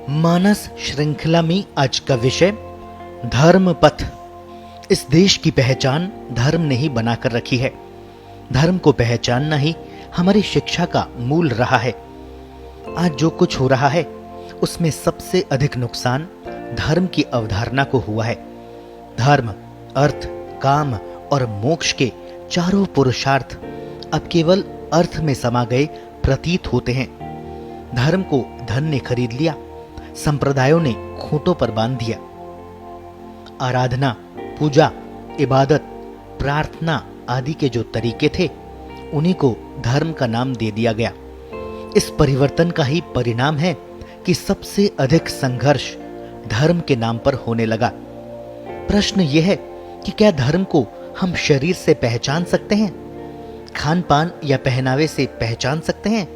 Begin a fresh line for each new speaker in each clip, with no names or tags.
मानस श्रृंखला में आज का विषय धर्म पथ। इस देश की पहचान धर्म ने ही बनाकर रखी है। धर्म को पहचानना ही हमारी शिक्षा का मूल रहा है। आज जो कुछ हो रहा है उसमें सबसे अधिक नुकसान धर्म की अवधारणा को हुआ है। धर्म, अर्थ, काम और मोक्ष के चारों पुरुषार्थ अब केवल अर्थ में समा गए प्रतीत होते हैं। धर्म को धन ने खरीद लिया, संप्रदायों ने खूंटों पर बांध दिया। आराधना, पूजा, इबादत, प्रार्थना आदि के जो तरीके थे उन्हीं को धर्म का नाम दे दिया गया। इस परिवर्तन का ही परिणाम है कि सबसे अधिक संघर्ष धर्म के नाम पर होने लगा। प्रश्न यह है कि क्या धर्म को हम शरीर से पहचान सकते हैं, खान पान या पहनावे से पहचान सकते हैं,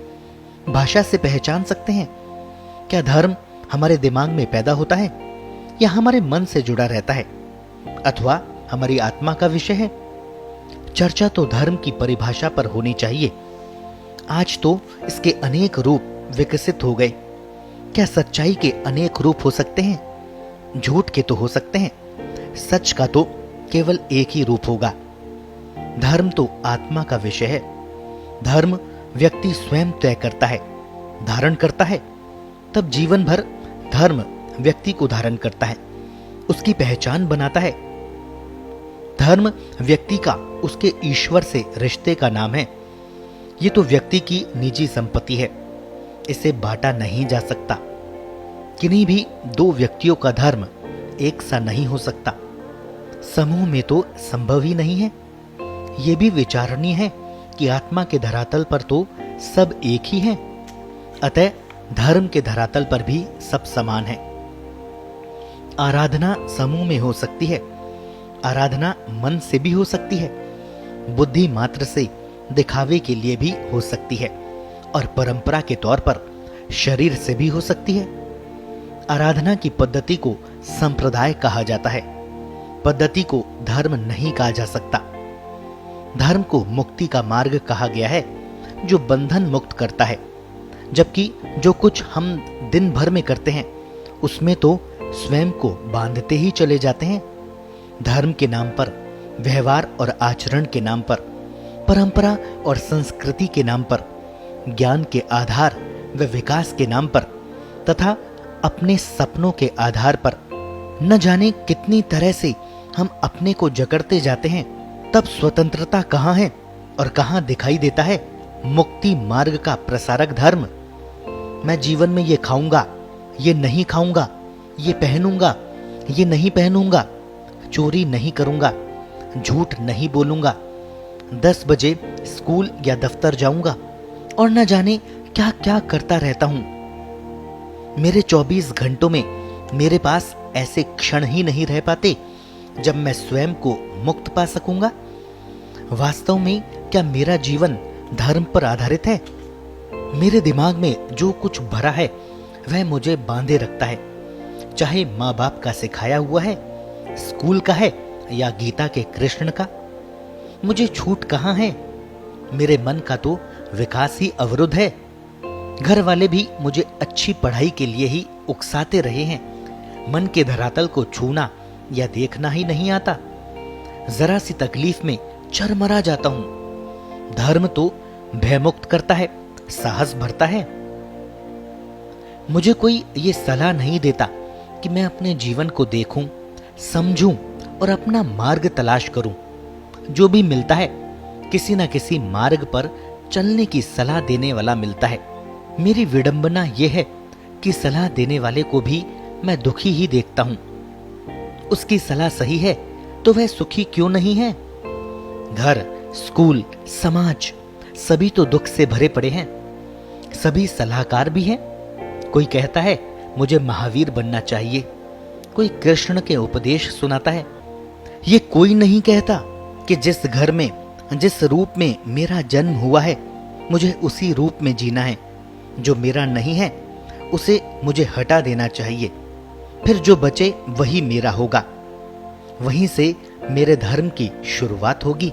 भाषा से पहचान सकते हैं? क्या धर्म हमारे दिमाग में पैदा होता है या हमारे मन से जुड़ा रहता है अथवा हमारी आत्मा का विषय है? चर्चा तो धर्म की परिभाषा पर होनी चाहिए। आज तो इसके अनेक रूप विकसित हो गए। क्या सच्चाई के अनेक रूप हो सकते हैं? झूठ के तो हो सकते हैं, सच का तो केवल एक ही रूप होगा। धर्म तो आत्मा का विषय है। धर्म व्यक्ति स्वयं तय करता है, धारण करता है। तब जीवन भर धर्म व्यक्ति को धारण करता है, उसकी पहचान बनाता है। धर्म व्यक्ति का उसके ईश्वर से रिश्ते का नाम है। ये तो व्यक्ति की निजी संपत्ति है, इसे बांटा नहीं जा सकता। किन्हीं भी दो व्यक्तियों का धर्म एक सा नहीं हो सकता। समूह में तो संभव ही नहीं है। यह भी विचारणीय है कि आत्मा के धरातल पर तो सब एक ही हैं। अतः धर्म के धरातल पर भी सब समान है। आराधना समूह में हो सकती है, आराधना मन से भी हो सकती है, बुद्धि मात्र से दिखावे के लिए भी हो सकती है और परंपरा के तौर पर शरीर से भी हो सकती है। आराधना की पद्धति को संप्रदाय कहा जाता है, पद्धति को धर्म नहीं कहा जा सकता। धर्म को मुक्ति का मार्ग कहा गया है, जो बंधन मुक्त करता है, जबकि जो कुछ हम दिन भर में करते हैं उसमें तो स्वयं को बांधते ही चले जाते हैं। धर्म के नाम पर, व्यवहार और आचरण के नाम पर, परंपरा और संस्कृति के नाम पर, ज्ञान के आधार व विकास के नाम पर तथा अपने सपनों के आधार पर न जाने कितनी तरह से हम अपने को जकड़ते जाते हैं। तब स्वतंत्रता कहाँ है और कहाँ दिखाई देता है मुक्ति मार्ग का प्रसारक धर्म? मैं जीवन में ये खाऊंगा, ये नहीं खाऊंगा, ये पहनूंगा, ये नहीं पहनूंगा, चोरी नहीं करूंगा, झूठ नहीं बोलूंगा, 10 बजे स्कूल या दफ्तर जाऊंगा और न जाने क्या क्या करता रहता हूं। मेरे 24 घंटों में मेरे पास ऐसे क्षण ही नहीं रह पाते जब मैं स्वयं को मुक्त पा सकूंगा। वास्तव में क्या मेरा जीवन धर्म पर आधारित है? मेरे दिमाग में जो कुछ भरा है वह मुझे बांधे रखता है, चाहे माँ बाप का सिखाया हुआ है, स्कूल का है या गीता के कृष्ण का। मुझे छूट कहाँ है? मेरे मन का तो विकास ही अवरुद्ध है। घर वाले भी मुझे अच्छी पढ़ाई के लिए ही उकसाते रहे हैं। मन के धरातल को छूना या देखना ही नहीं आता। जरा सी तकलीफ में चरमरा जाता हूं। धर्म तो भयमुक्त करता है, साहस भरता है। मुझे कोई ये सलाह नहीं देता कि मैं अपने जीवन को देखूं, समझूं और अपना मार्ग तलाश करूं। जो भी मिलता है किसी न किसी मार्ग पर चलने की सलाह देने वाला मिलता है। मेरी विडंबना यह है कि सलाह देने वाले को भी मैं दुखी ही देखता हूं। उसकी सलाह सही है तो वह सुखी क्यों नहीं है? घर, स्कूल, समाज सभी तो दुख से भरे पड़े हैं। सभी सलाहकार भी हैं। कोई कहता है मुझे महावीर बनना चाहिए, कोई कृष्ण के उपदेश सुनाता है। ये कोई नहीं कहता कि जिस घर में, जिस रूप में मेरा जन्म हुआ है मुझे उसी रूप में जीना है। जो मेरा नहीं है उसे मुझे हटा देना चाहिए, फिर जो बचे वही मेरा होगा। वहीं से मेरे धर्म की शुरुआत होगी।